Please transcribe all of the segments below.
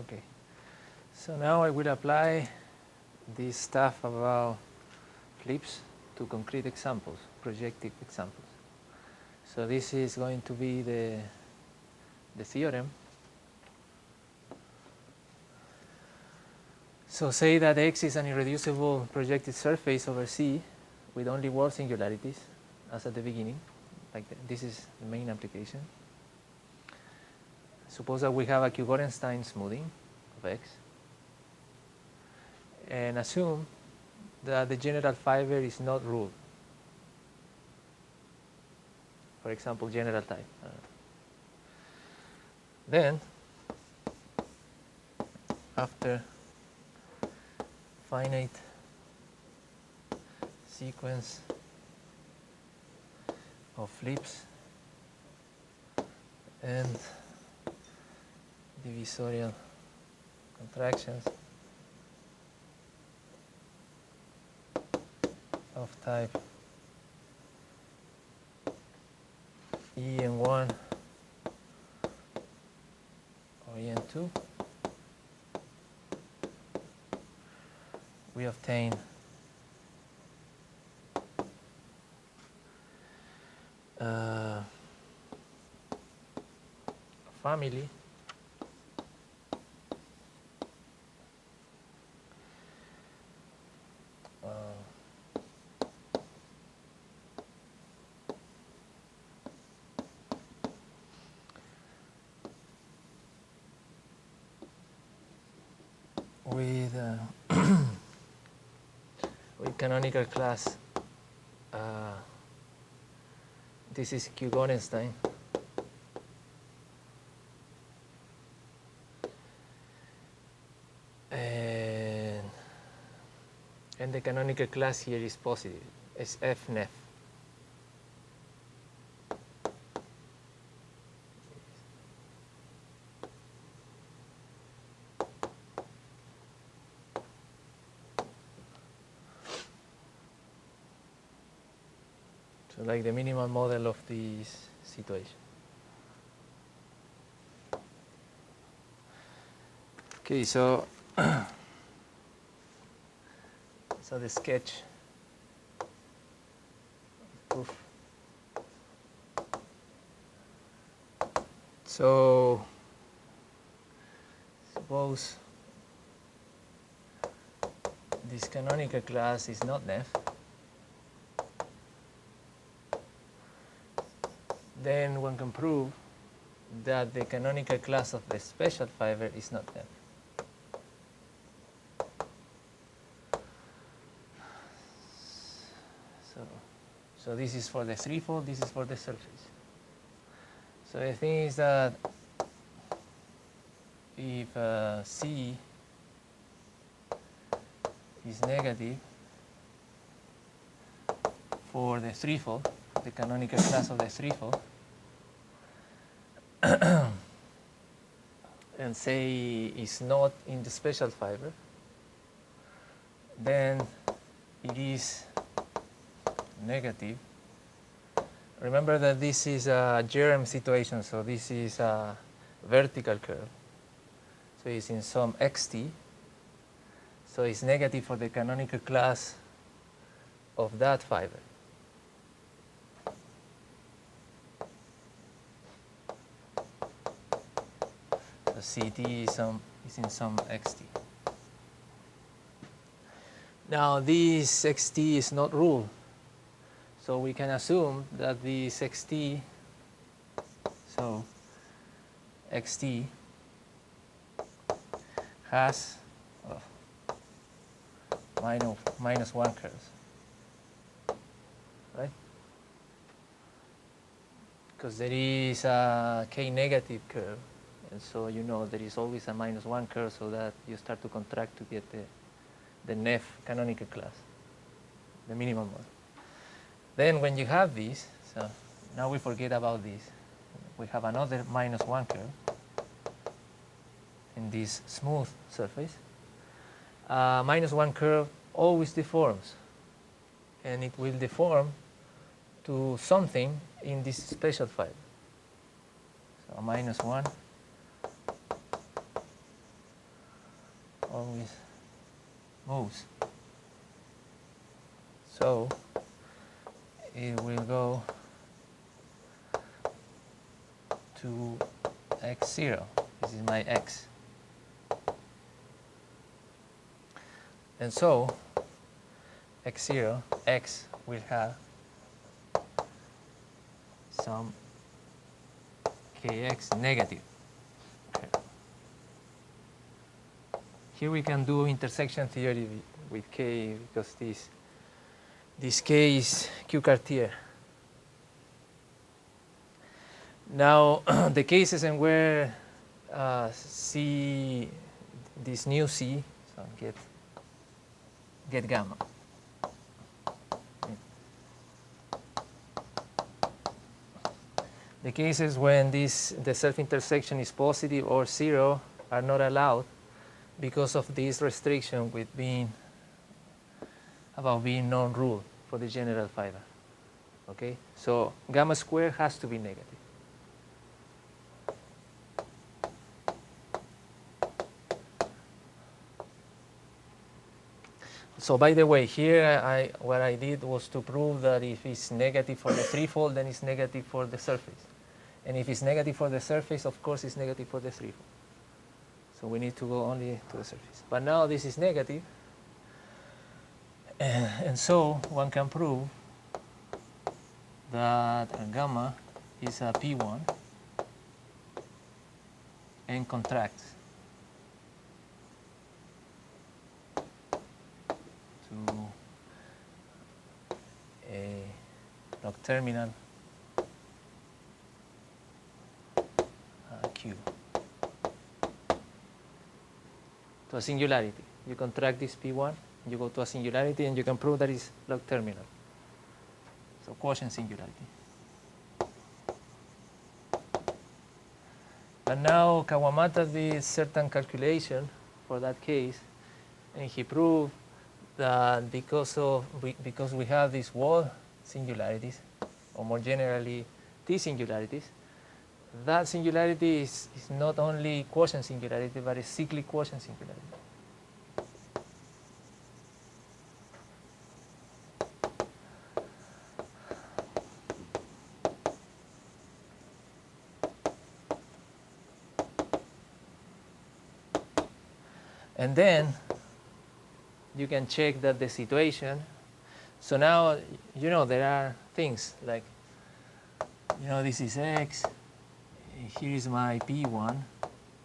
Okay. So now I will apply this stuff about flips to concrete examples, projective examples. So this is going to be the theorem. So say that X is an irreducible projected surface over C with only wall singularities as at the beginning. Like this is the main application. Suppose that we have a Q-Gorenstein smoothing of X, and assume that the general fiber is not ruled. For example, general type. Then, after finite sequence of flips and divisorial contractions of type EN1 or EN2, we obtain a family with with canonical class. This is Q-Gorenstein. And the canonical class here is positive. It's F-Nef. So like the minimal model of this situation. Okay, so so the sketch. Oof. So suppose this canonical class is not Nef. Then one can prove that the canonical class of the special fiber is not Nef. So this is for the threefold, this is for the surface. So the thing is that if C is negative for the threefold, the canonical class of the threefold, and say is not in the special fiber, then it is negative. Remember that this is a germ situation, so this is a vertical curve. So it's in some xt. So it's negative for the canonical class of that fiber. So Ct is in some xt. Now this xt is not ruled. So we can assume that this xt, so xt has minus 1 curves, right? Because there is a k negative curve, and so you know there is always a minus 1 curve, so that you start to contract to get the Nef canonical class, the minimal model. Then when you have this, so now we forget about this. We have another minus 1 curve in this smooth surface. Minus 1 curve always deforms, and it will deform to something in this special fiber. So minus 1 always moves. So it will go to x0. This is my x. And so x0, x will have some kx negative. Okay. Here we can do intersection theory with k because this k is Q Cartier. Now the cases in where C, this new C, so get gamma. The cases when the self-intersection is positive or zero are not allowed because of this restriction with about being non-rule for the general fiber. Okay, so gamma squared has to be negative. So by the way, here what I did was to prove that if it's negative for the threefold, then it's negative for the surface. And if it's negative for the surface, of course it's negative for the threefold. So we need to go only to the surface. But now this is negative. And so one can prove that gamma is a P1 and contracts to a log terminal Q to a singularity. You contract this P1, you go to a singularity, and you can prove that it's log terminal. So quotient singularity. But now Kawamata did certain calculation for that case, and he proved that because we have these wall singularities, or more generally T singularities, that singularity is not only quotient singularity, but a cyclic quotient singularity. And then you can check that the situation. So now, there are things like, this is X, here is my P1,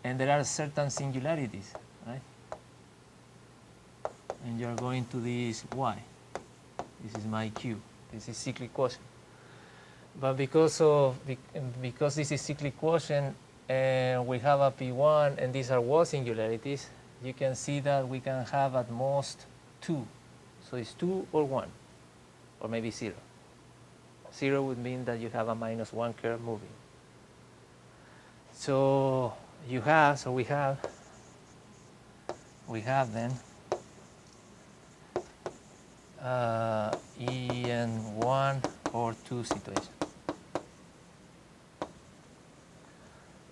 and there are certain singularities, right? And you're going to this Y. This is my Q. This is cyclic quotient. But because this is cyclic quotient, and we have a P1, and these are wall singularities, you can see that we can have at most 2. So it's 2 or 1, or maybe 0. 0 would mean that you have a -1 curve moving. So we have then in 1 or 2 situation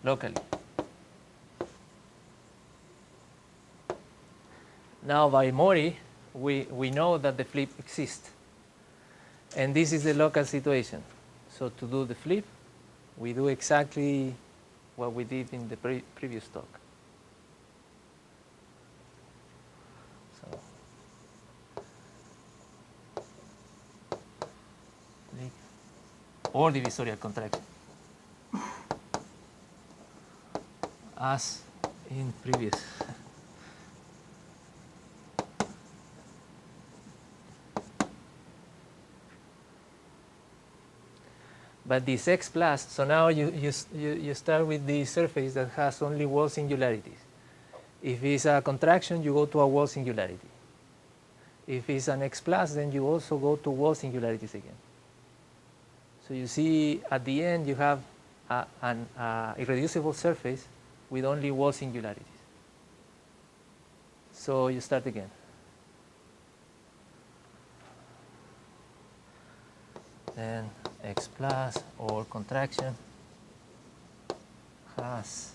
locally. Now by Mori, we know that the flip exists. And this is the local situation. So to do the flip, we do exactly what we did in the previous talk. So, or divisorial contraction, as in previous. But this X plus, so now you start with the surface that has only wall singularities. If it's a contraction, you go to a wall singularity. If it's an X plus, then you also go to wall singularities again. So you see at the end you have an irreducible surface with only wall singularities. So you start again. Then X plus or contraction has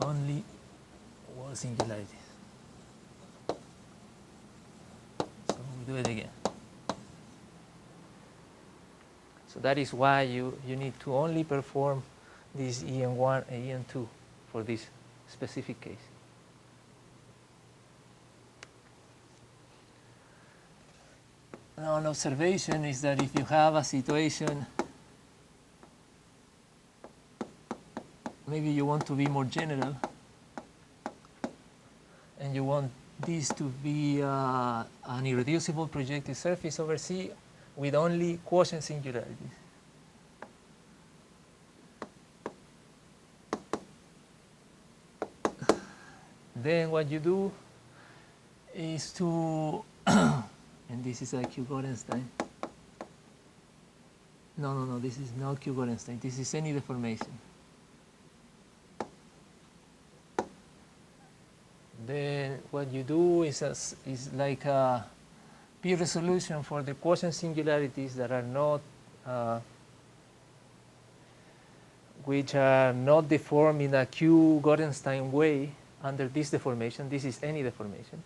only wall singularities. We do it again. So that is why you need to only perform this EN1 and EN2 for this specific case. Now an observation is that if you have a situation, maybe you want to be more general, and you want this to be an irreducible projective surface over C with only quotient singularities. Then what you do is to, and this is a Q-Gorenstein. No, this is not Q-Gorenstein. This is any deformation. Then what you do is like a P resolution for the quotient singularities that are not, which are not deformed in a Q-Gorenstein way under this deformation. This is any deformation.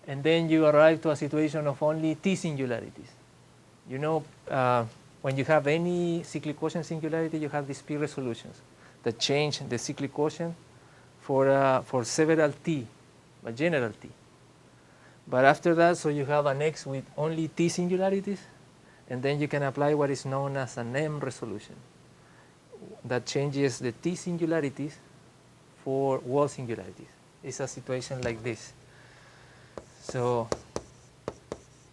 And then you arrive to a situation of only T singularities. You know, when you have any cyclic quotient singularity, you have these P resolutions that change the cyclic quotient for several T, but general T. But after that, so you have an X with only T singularities, and then you can apply what is known as an M resolution that changes the T singularities for wall singularities. It's a situation like this. So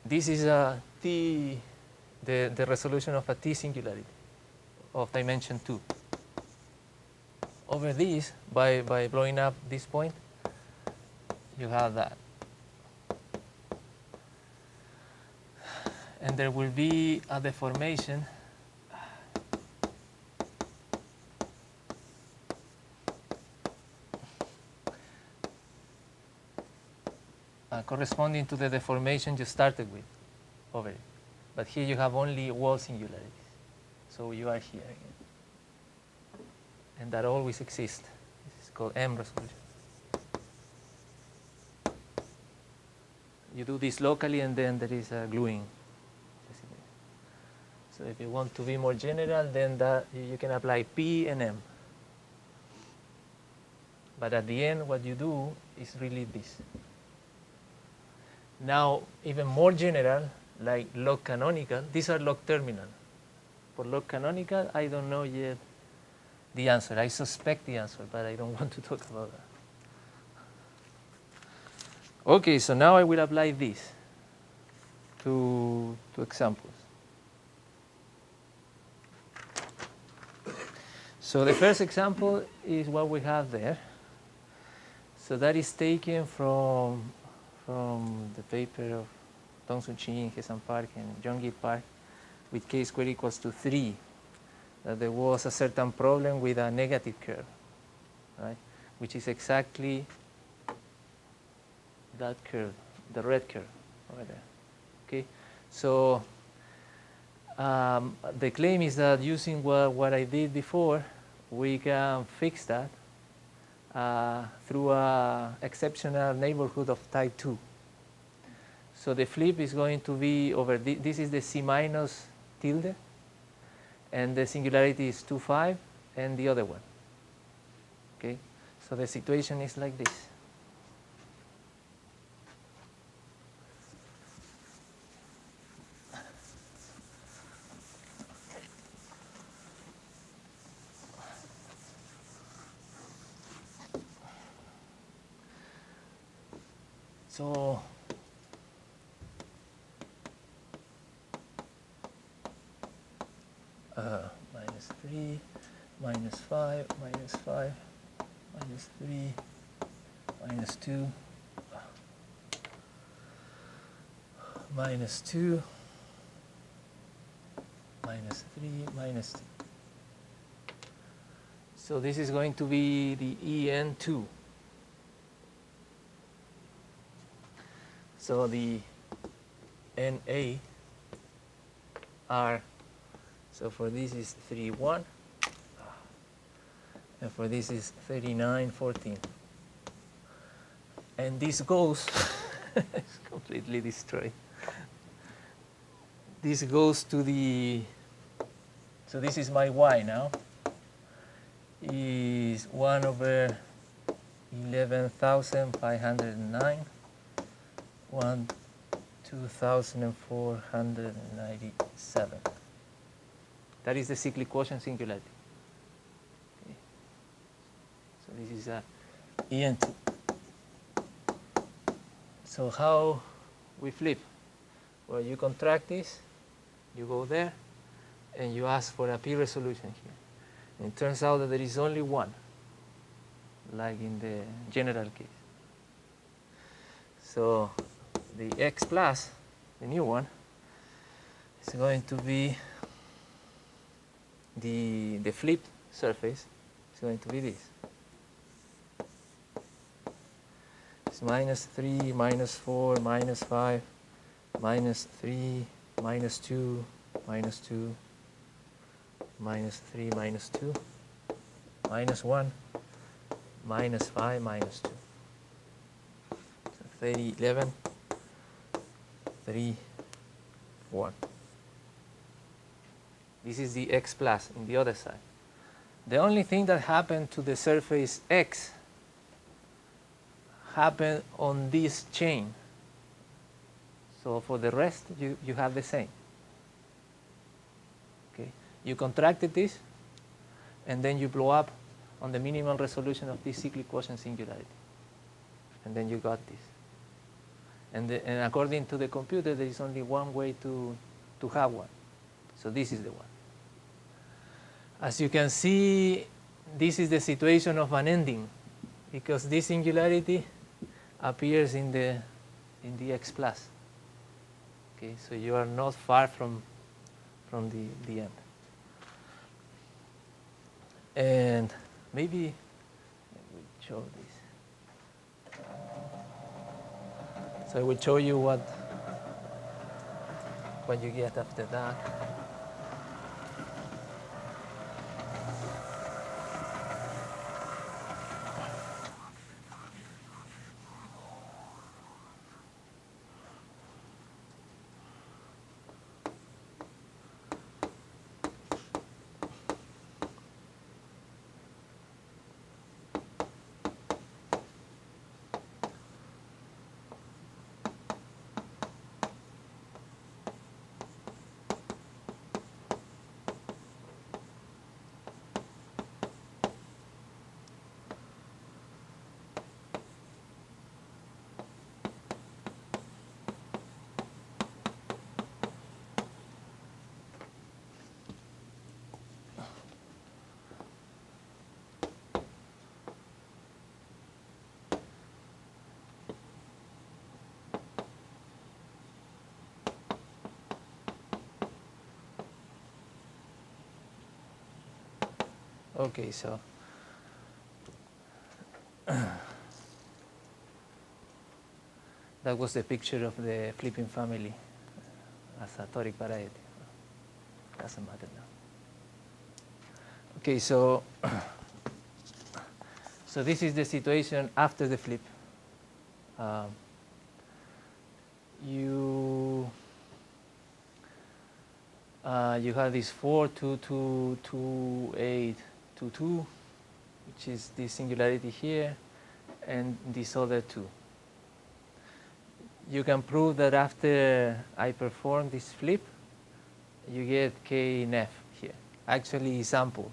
this is a T, the resolution of a T singularity of dimension 2. Over this, by blowing up this point, you have that. And there will be a deformation corresponding to the deformation you started with over it. But here you have only wall singularities. So you are here again. And that always exists. This is called M resolution. You do this locally, and then there is a gluing. So if you want to be more general, then that you can apply P and M. But at the end, what you do is really this. Now, even more general, like log canonical, these are log terminal. For log canonical, I don't know yet the answer. I suspect the answer, but I don't want to talk about that. Okay, so now I will apply this to examples. So the first example is what we have there. So that is taken from the paper of Dong-Soo Chin, Hye-San Park, and Jong-Gi Park with k squared equals to 3. That there was a certain problem with a negative curve, right? Which is exactly that curve, the red curve over there. Okay, so the claim is that using what I did before, we can fix that through an exceptional neighborhood of type 2. So the flip is going to be over this is the C minus tilde, and the singularity is 2, 5, and the other one. Okay, so the situation is like this. So minus 3, minus 5, minus 5, minus 3, minus 2, minus 2, minus 3, minus 2. So this is going to be the EN2. So the NA are, so for this is 3, 1, and for this is 39, 14. And this goes It's completely destroyed. This goes to the, so this is my y now, is 1 over 11,509, 2,497. That is the cyclic quotient singularity. Okay. So this is En2. So how we flip? Well, you contract this, you go there, and you ask for a P resolution here. And it turns out that there is only one, like in the general case. So the X plus, the new one, is going to be the flipped surface is going to be this. It's -3, -4, -5, -3, -2, -2, -3, -2, -1, -5, -2. So 30, 11, 3, 1. This is the X plus in the other side. The only thing that happened to the surface X happened on this chain. So for the rest, you have the same. Okay, you contracted this, and then you blow up on the minimal resolution of this cyclic quotient singularity, and then you got this. And according to the computer, there is only one way to have one. So this is the one. As you can see, this is the situation of an ending, because this singularity appears in the X plus. Okay, so you are not far from the end. And maybe I will show this. So I will show you what you get after that. Okay, so that was the picture of the flipping family as a toric variety. Doesn't matter now. Okay, so this is the situation after the flip. You have this 4, 2, 2, 2, 8, 2, 2, which is this singularity here, and this other 2. You can prove that after I perform this flip, you get K in F here. Actually, sample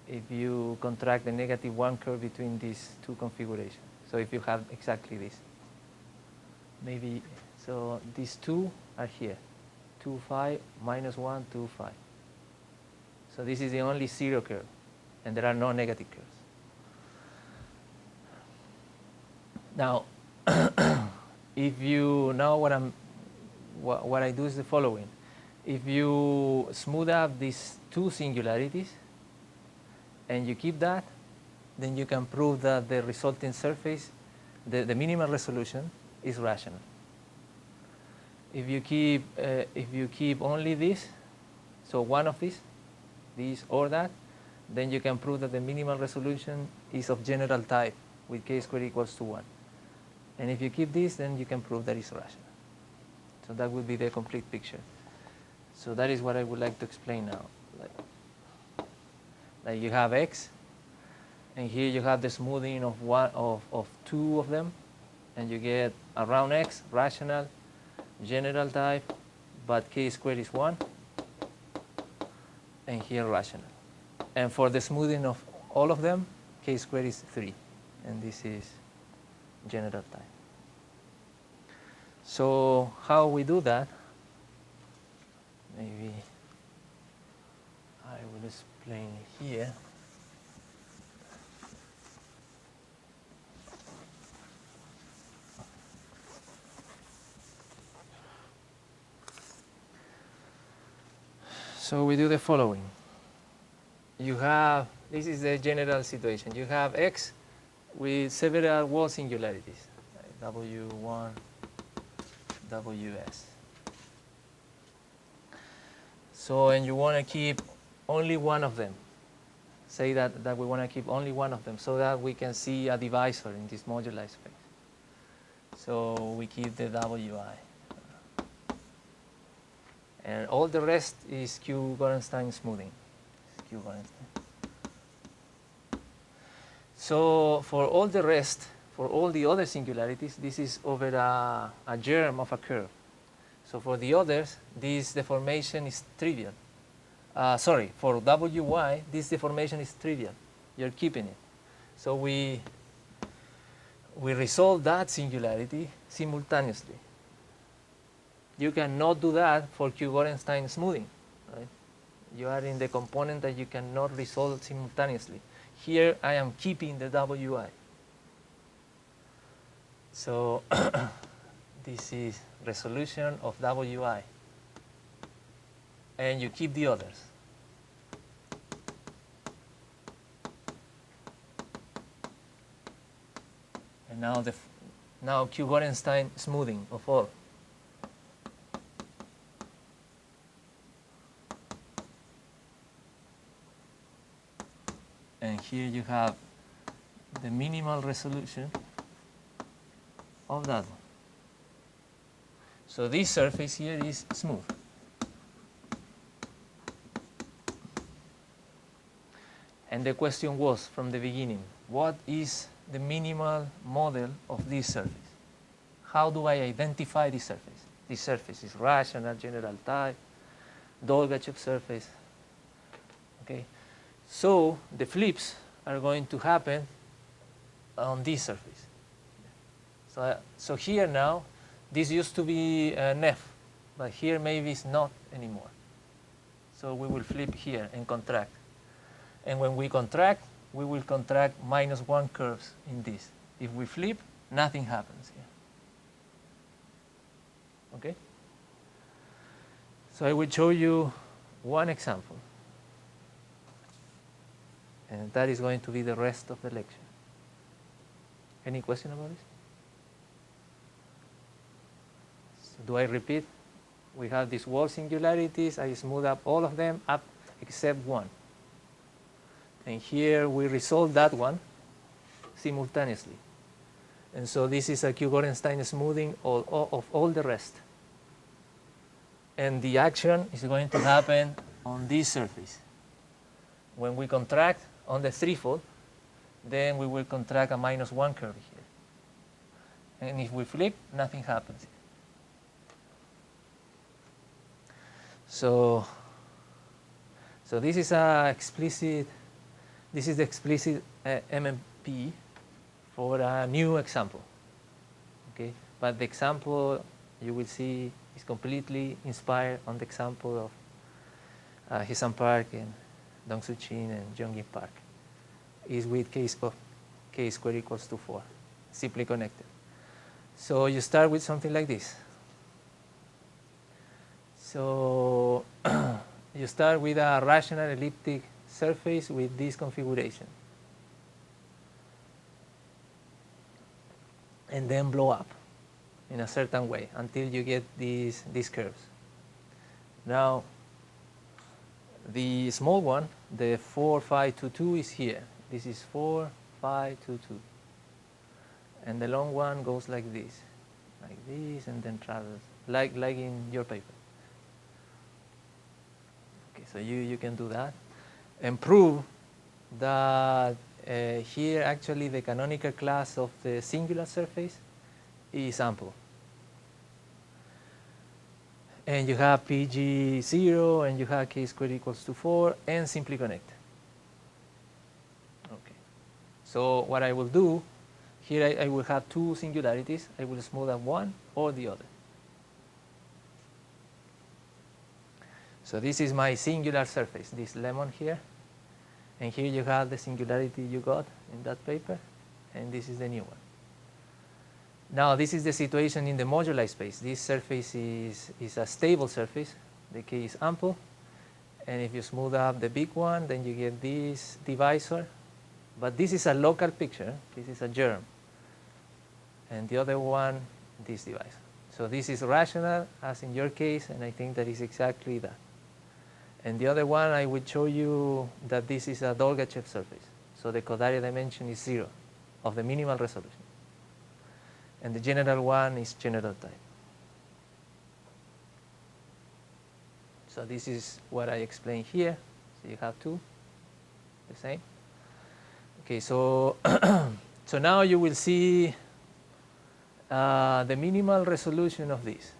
if you contract the -1 curve between these two configurations. So if you have exactly this. Maybe, so these two are here. 2, 5, -1, 2, 5. So this is the only zero curve, and there are no negative curves. Now, if you now what I do is the following. If you smooth out these two singularities and you keep that, then you can prove that the resulting surface, the minimal resolution, is rational. If you keep only this, so one of these, this or that, then you can prove that the minimal resolution is of general type with k² = 1. And if you keep this, then you can prove that it's rational. So that would be the complete picture. So that is what I would like to explain now. Like you have x, and here you have the smoothing of two of them, and you get around x, rational, general type, but k squared is 1, and here rational. And for the smoothing of all of them, k squared is 3, and this is general type. So how we do that? Maybe I will explain here. So we do the following. You have, this is the general situation. You have x with several wall singularities, like W1, Ws. So, and you want to keep only one of them. Say that we want to keep only one of them so that we can see a divisor in this moduli space. So we keep the Wi. And all the rest is Q-Gorenstein smoothing. Q-Gorenstein. So for all the rest, for all the other singularities, this is over a germ of a curve. So for the others, this deformation is trivial. For Wi, this deformation is trivial. You're keeping it. So we resolve that singularity simultaneously. You cannot do that for Q-Gorenstein smoothing, right? You are in the component that you cannot resolve simultaneously. Here I am keeping the Wi. So this is resolution of Wi. And you keep the others. And now Q-Gorenstein smoothing of all. And here you have the minimal resolution of that one. So this surface here is smooth. And the question was from the beginning, what is the minimal model of this surface? How do I identify this surface? This surface is rational, general type, Dolgachuk surface. Okay, so the flips are going to happen on this surface. So here now, this used to be an F, but here maybe it's not anymore. So we will flip here and contract. And when we contract, we will contract -1 curves in this. If we flip, nothing happens here. Okay? So I will show you one example. And that is going to be the rest of the lecture. Any question about this? So do I repeat? We have these wall singularities. I smooth up all of them up except one. And here we resolve that one simultaneously. And so this is a Q-Gorenstein smoothing of all the rest. And the action is going to happen on this surface. When we contract on the threefold, then we will contract a -1 curve here. And if we flip, nothing happens. So this is the explicit MMP for a new example. Okay, but the example you will see is completely inspired on the example of Hisan Park and Dong-Soo Chin and Jeongjin Park. Is with k squared equals to 4, simply connected. So you start with something like this. So you start with a rational elliptic surface with this configuration. And then blow up in a certain way until you get these curves. Now, the small one, the 4, 5, 2, 2 is here. This is 4, 5, 2, 2. and the long one goes like this, and then travels, like in your paper. Okay, so you can do that and prove that here actually the canonical class of the singular surface is ample. And you have PG0 and you have k squared equals to 4 and simply connect. Okay. So what I will do, here I will have two singularities. I will smooth out one or the other. So this is my singular surface, this lemon here. And here you have the singularity you got in that paper, and this is the new one. Now this is the situation in the moduli space. This surface is a stable surface. The K is ample. And if you smooth up the big one, then you get this divisor. But this is a local picture. This is a germ. And the other one, this divisor. So this is rational, as in your case, and I think that is exactly that. And the other one, I will show you that this is a Dolgachev surface. So the Kodaira dimension is 0 of the minimal resolution. And the general one is general type. So this is what I explained here. So you have two, the same. Okay, so so now you will see the minimal resolution of this.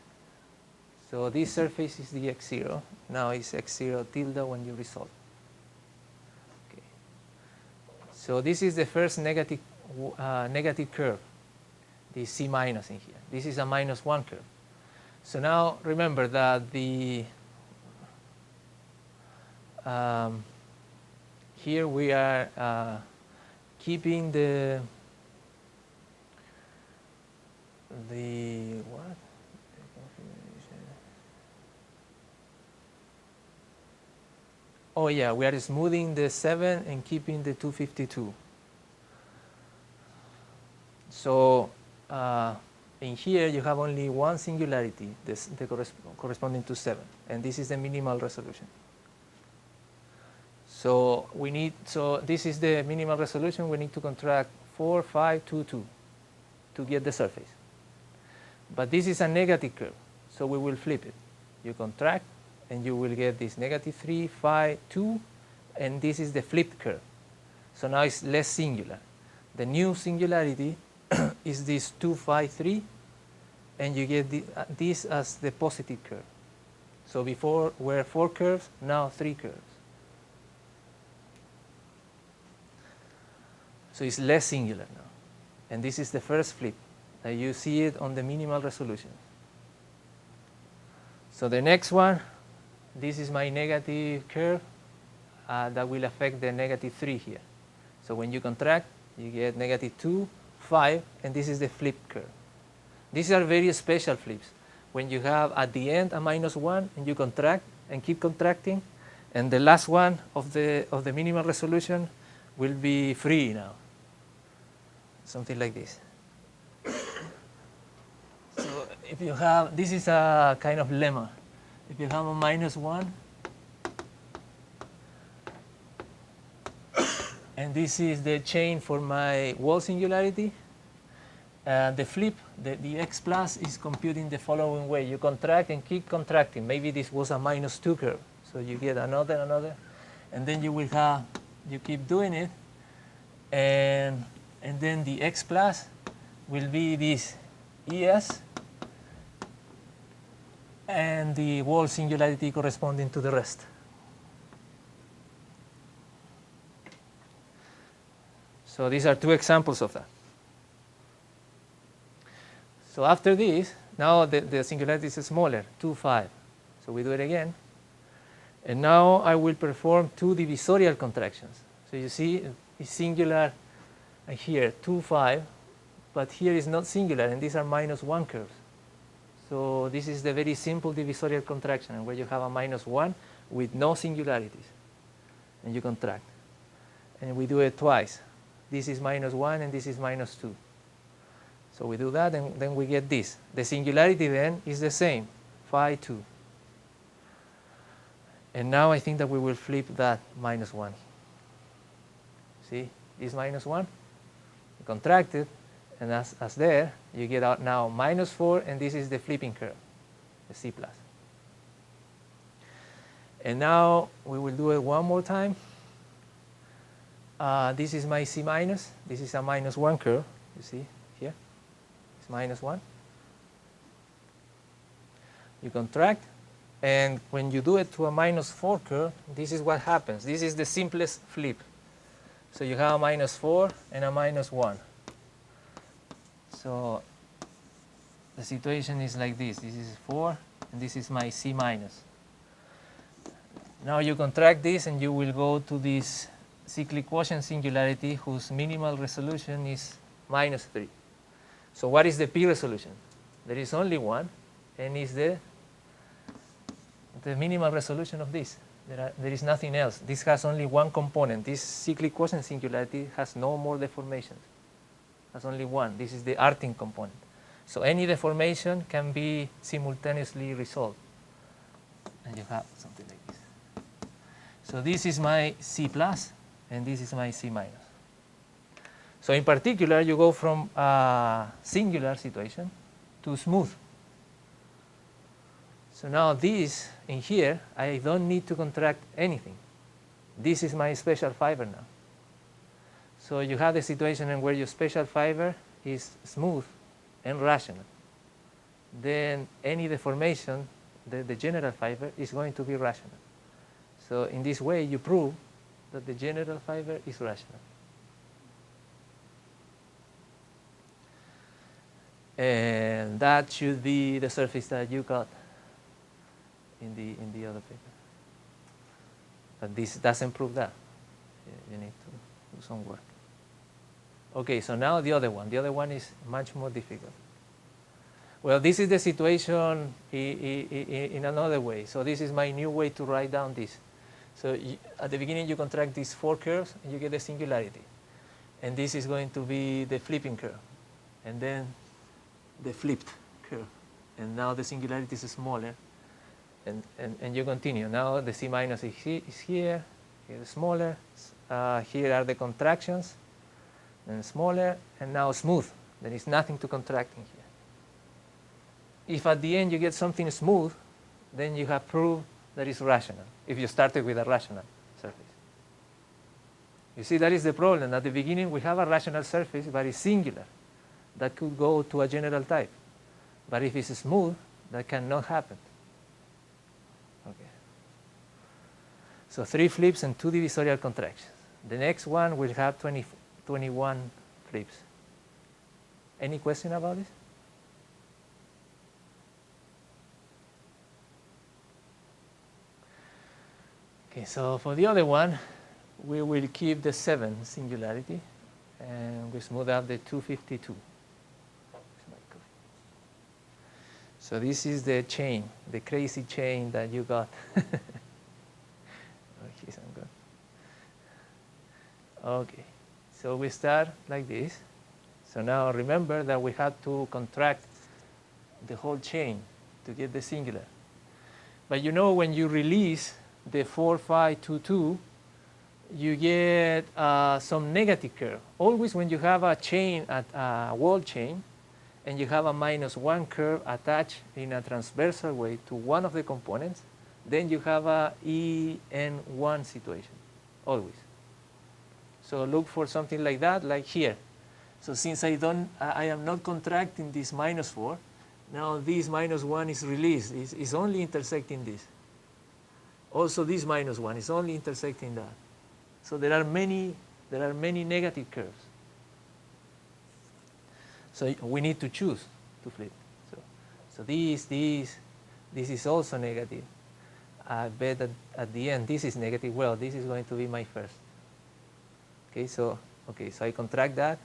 So this surface is the x0. Now it's x0 tilde when you resolve. Okay. So this is the first negative curve, the C minus in here. This is a -1 curve. So now remember that the here we are keeping the what? Oh yeah, we are smoothing the 7 and keeping the 252. So in here you have only one singularity, the corresponding to 7, and this is the minimal resolution. So this is the minimal resolution. We need to contract 4, 5, 2, 2 to get the surface. But this is a negative curve, so we will flip it. You contract, and you will get this -3, 5, 2, and this is the flipped curve. So now it's less singular. The new singularity is this 2, 5, 3, and you get this as the positive curve. So before were 4 curves, now 3 curves. So it's less singular now. And this is the first flip. You see it on the minimal resolution. So the next one, this is my negative curve that will affect the -3 here. So when you contract, you get -2, 5, and this is the flip curve. These are very special flips. When you have at the end a -1 and you contract and keep contracting, and the last one of the minimal resolution will be free now. Something like this. So if you have, this is a kind of lemma. If you have a -1, and this is the chain for my wall singularity, the flip, the x plus is computing the following way. You contract and keep contracting. Maybe this was a -2 curve. So you get another, and then you will have, you keep doing it, and then the x plus will be this ES, and the wall singularity corresponding to the rest. So these are two examples of that. So after this, now the singularity is smaller, 2, 5. So we do it again. And now I will perform two divisorial contractions. So you see it's singular here, 2, 5, but here is not singular, and these are -1 curves. So this is the very simple divisorial contraction, where you have a -1 with no singularities, and you contract. And we do it twice. This is -1 and this is -2. So we do that, and then we get this. The singularity then is the same, phi 2. And now I think that we will flip that -1. See, this -1, contracted, And as there, you get out now -4, and this is the flipping curve, the C plus. And now we will do it one more time. This is my C minus. This is a -1 curve, you see here. It's -1. You contract, and when you do it to a -4 curve, this is what happens. This is the simplest flip. So you have a -4 and a -1. So the situation is like this. This is 4, and this is my C minus. Now you contract this, and you will go to this cyclic quotient singularity whose minimal resolution is -3. So what is the P resolution? There is only one, and is the minimal resolution of this. There is nothing else. This has only one component. This cyclic quotient singularity has no more deformations. Has only one. This is the arting component. So any deformation can be simultaneously resolved. And you have something like this. So this is my C plus, and this is my C minus. So in particular, you go from a singular situation to smooth. So now this, in here, I don't need to contract anything. This is my special fiber now. So you have the situation in where your special fiber is smooth and rational. Then any deformation, the general fiber, is going to be rational. So in this way, you prove that the general fiber is rational. And that should be the surface that you got in the other paper. But this doesn't prove that. You need to do some work. Okay, so now the other one. The other one is much more difficult. Well, this is the situation in another way. So this is my new way to write down this. So at the beginning, you contract these 4 curves, and you get the singularity. And this is going to be the flipping curve. And then the flipped curve. And now the singularity is smaller. And you continue. Now the C minus is here it's smaller. Here are the contractions, and smaller, and now smooth. There is nothing to contract in here. If at the end you get something smooth, then you have proved that it's rational, if you started with a rational surface. You see, that is the problem. At the beginning, we have a rational surface, but it's singular. That could go to a general type. But if it's smooth, that cannot happen. Okay. So 3 flips and 2 divisorial contractions. The next one will have 21 flips. Any question about this? Okay, so for the other one, we will keep the 7 singularity, and we smooth out the 252. So this is the chain, the crazy chain that you got. Okay, so we start like this. So now remember that we had to contract the whole chain to get the singular. But you know, when you release the 4, 5, 2, 2, you get some negative curve. Always when you have a chain, a wall chain, and you have a -1 curve attached in a transversal way to one of the components, then you have a EN1 situation, always. So look for something like that, like here. So since I am not contracting this -4, now this -1 is released. It's only intersecting this. Also this -1 is only intersecting that. So there are many negative curves. So we need to choose to flip. So this is also negative. I bet that at the end this is negative. Well, this is going to be my first. Okay, so I contract that,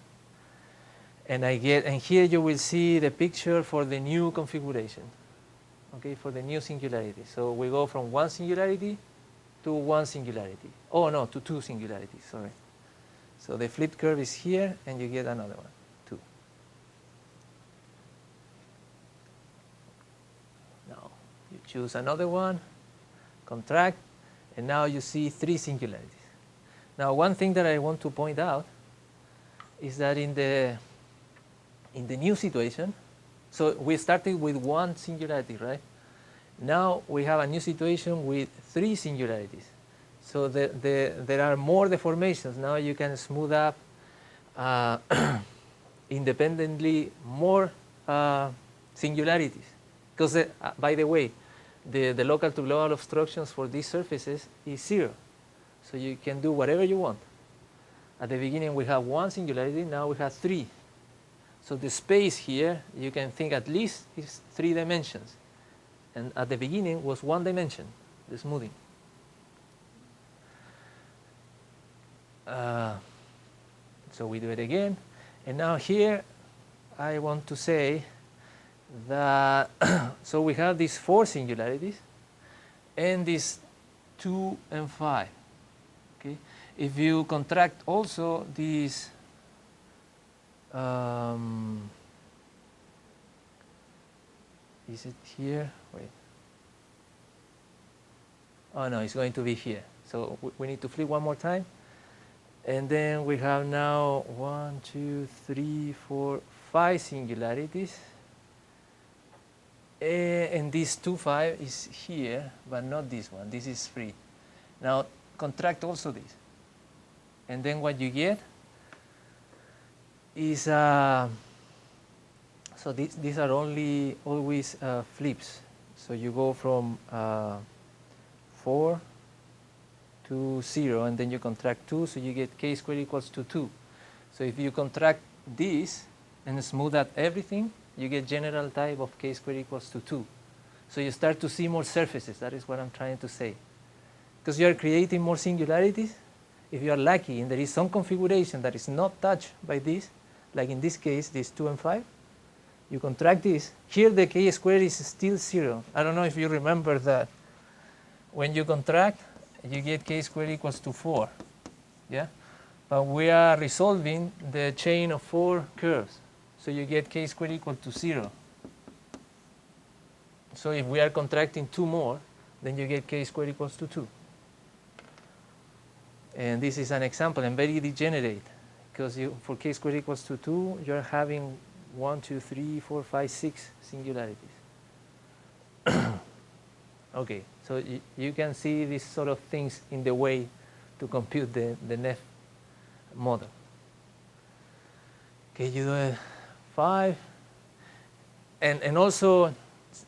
and here you will see the picture for the new configuration. Okay, for the new singularity. So we go from 1 singularity to 1 singularity. Oh no, to 2 singularities, sorry. So the flipped curve is here, and you get another one, 2. Now you choose another one, contract, and now you see 3 singularities. Now one thing that I want to point out is that in the in the new situation, so we started with one singularity, right? Now we have a new situation with 3 singularities. So there are more deformations. Now you can smooth up independently more singularities. Because, by the way, the local to global obstructions for these surfaces is 0. So you can do whatever you want. At the beginning we have 1 singularity, now we have 3. So the space here, you can think at least is 3 dimensions. And at the beginning was 1 dimension, the smoothing. So we do it again. And now here I want to say that so we have these 4 singularities and these 2 and 5. Okay? If you contract also these is it here? Wait. Oh no, it's going to be here. So we need to flip one more time. And then we have now 1, 2, 3, 4, 5 singularities. And this 2, 5 is here, but not this one. This is free. Now contract also this. And then what you get is, so these are always flips. So you go from 4 to 0, and then you contract 2, so you get k squared equals to 2. So if you contract this and smooth out everything, you get general type of k squared equals to 2. So you start to see more surfaces. That is what I'm trying to say. Because you are creating more singularities. If you are lucky and there is some configuration that is not touched by this, like in this case, this 2 and 5, you contract this. Here the k squared is still 0. I don't know if you remember that. When you contract, you get k squared equals to 4. Yeah? But we are resolving the chain of 4 curves. So you get k squared equal to 0. So if we are contracting 2 more, then you get k squared equals to 2. And this is an example, and very degenerate. Because for k squared equals to 2, you're having 1, 2, 3, 4, 5, 6 singularities. Okay, so you can see these sort of things in the way to compute the NEF model. Okay, you do it 5. And also,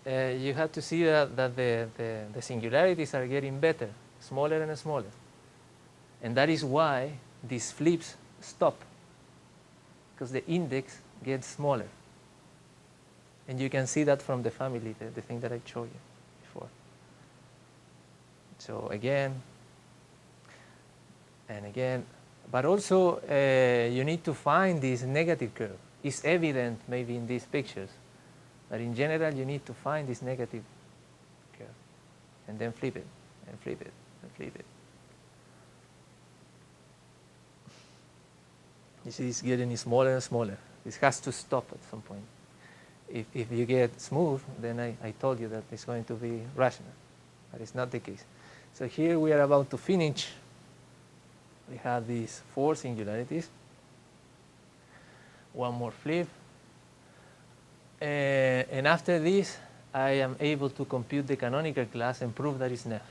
you have to see that the singularities are getting better, smaller and smaller. And that is why these flips stop, because the index gets smaller. And you can see that from the family, the thing that I showed you before. So again, and again, but also you need to find this negative curve. It's evident maybe in these pictures, but in general you need to find this negative curve, and then flip it, and flip it, and flip it. You see it's getting smaller and smaller. This has to stop at some point. If you get smooth, then I told you that it's going to be rational, but it's not the case. So here we are about to finish. We have these 4 singularities. One more flip. And after this, I am able to compute the canonical class and prove that it's NEF.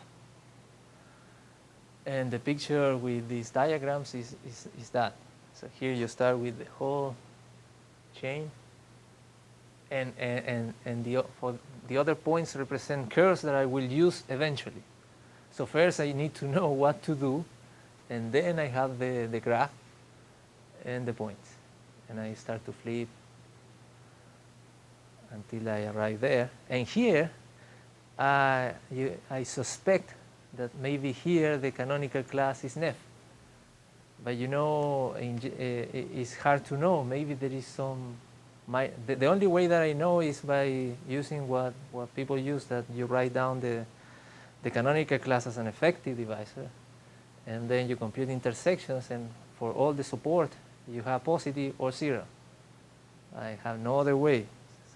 And the picture with these diagrams is that. So here you start with the whole chain. And for the other points represent curves that I will use eventually. So first I need to know what to do, and then I have the graph and the points. And I start to flip until I arrive there. And here, I suspect that maybe here the canonical class is NEF. But you know, it's hard to know. Maybe there is some... The only way that I know is by using what people use, that you write down the canonical class as an effective divisor, and then you compute intersections, and for all the support you have positive or 0. I have no other way.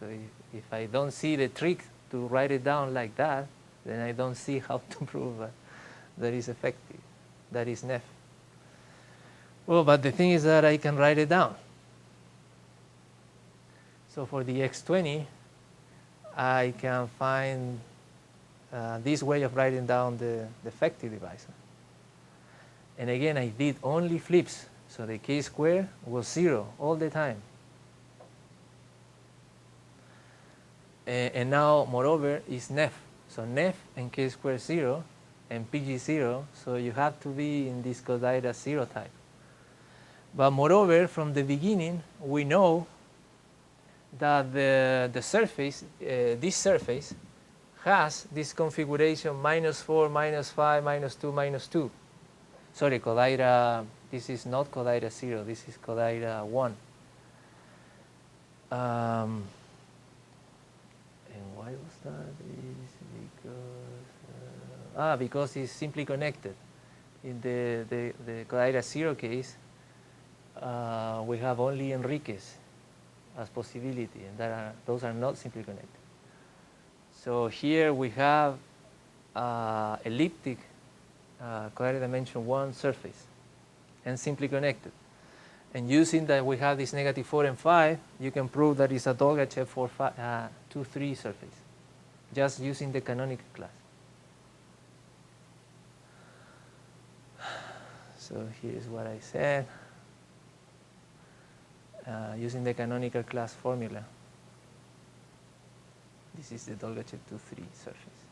So if I don't see the trick to write it down like that, then I don't see how to prove that is effective, that is NEF. Well, but the thing is that I can write it down. So for the x20, I can find this way of writing down the effective divisor. And again, I did only flips, so the k-square was 0 all the time. And now, moreover, is nef. So nef and k-square 0 and pg 0, so you have to be in this Kodaira 0 type. But moreover, from the beginning, we know that the surface, this surface, has this configuration -4, -5, -2, -2. Sorry, Kodaira, this is not Kodaira 0, this is Kodaira 1. And why was that? Because it's simply connected. In the Kodaira 0 case, we have only Enriquez as possibility, and those are not simply connected. So here we have elliptic Kodaira dimension 1 surface and simply connected. And using that we have this -4 and 5, you can prove that it's a Dolgachev 2-3 surface, just using the canonical class. So here's what I said, using the canonical class formula. This is the Dolgachev 2-3 surface.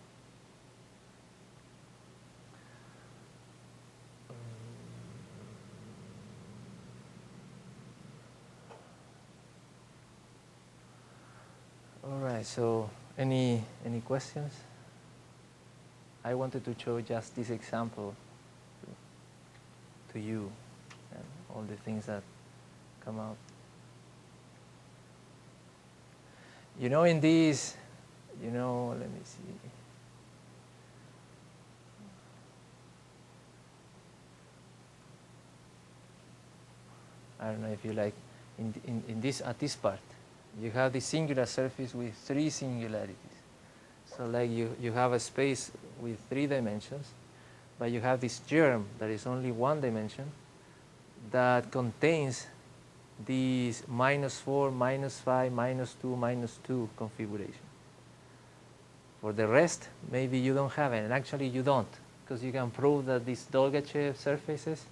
All right, so any questions? I wanted to show just this example to you and all the things that come out. You know, in these, let me see. I don't know if you like, in this, at this part, you have the singular surface with 3 singularities. So like you have a space with 3 dimensions, but you have this germ that is only 1 dimension that contains these -4, -5, -2, -2 configuration. For the rest, maybe you don't have it, and actually you don't, because you can prove that these Dolgachev surfaces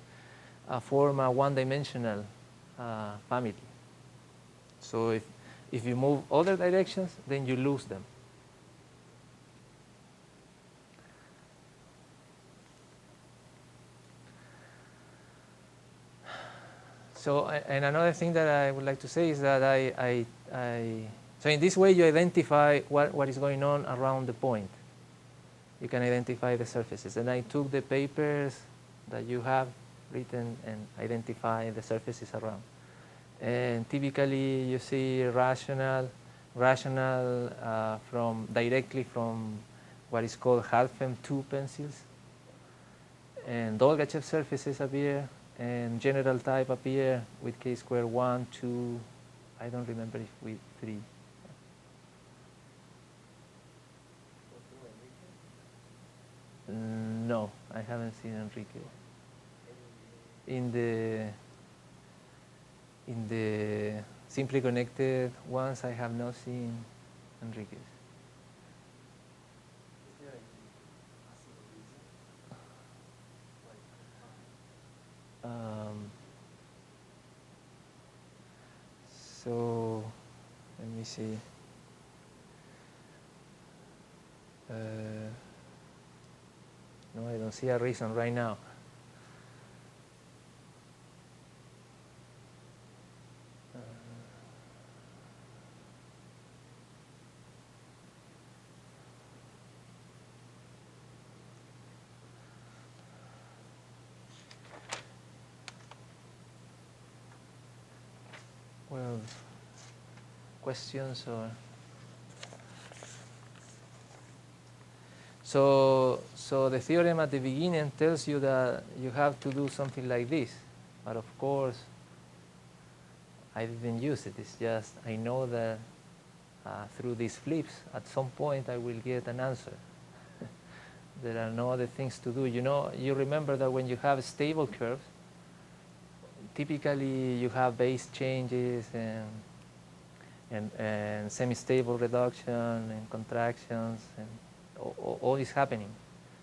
form a 1-dimensional family. So if you move other directions, then you lose them. So, and another thing that I would like to say is that so in this way you identify what is going on around the point. You can identify the surfaces. And I took the papers that you have written and identify the surfaces around. And typically you see rational directly from what is called Halfem 2 pencils. And Dolgachev surfaces appear, and general type appear with k-square 1, 2, I don't remember if with 3. No, I haven't seen Enrique. In the simply connected ones, I have not seen Enriquez. So let me see. No, I don't see a reason right now. Well, questions or so the theorem at the beginning tells you that you have to do something like this, but of course I didn't use it. It's just I know that through these flips at some point I will get an answer. There are no other things to do. You remember that when you have stable curves, typically you have base changes and and semi-stable reduction and contractions, and all is happening.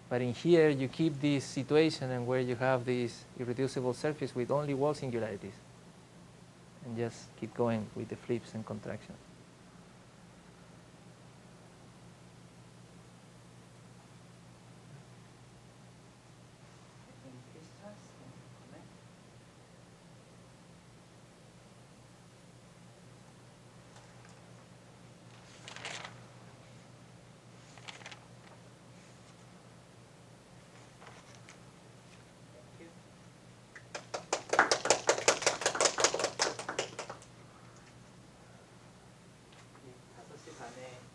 But in here, you keep this situation and where you have this irreducible surface with only wall singularities, and just keep going with the flips and contractions. 네, 5시 반에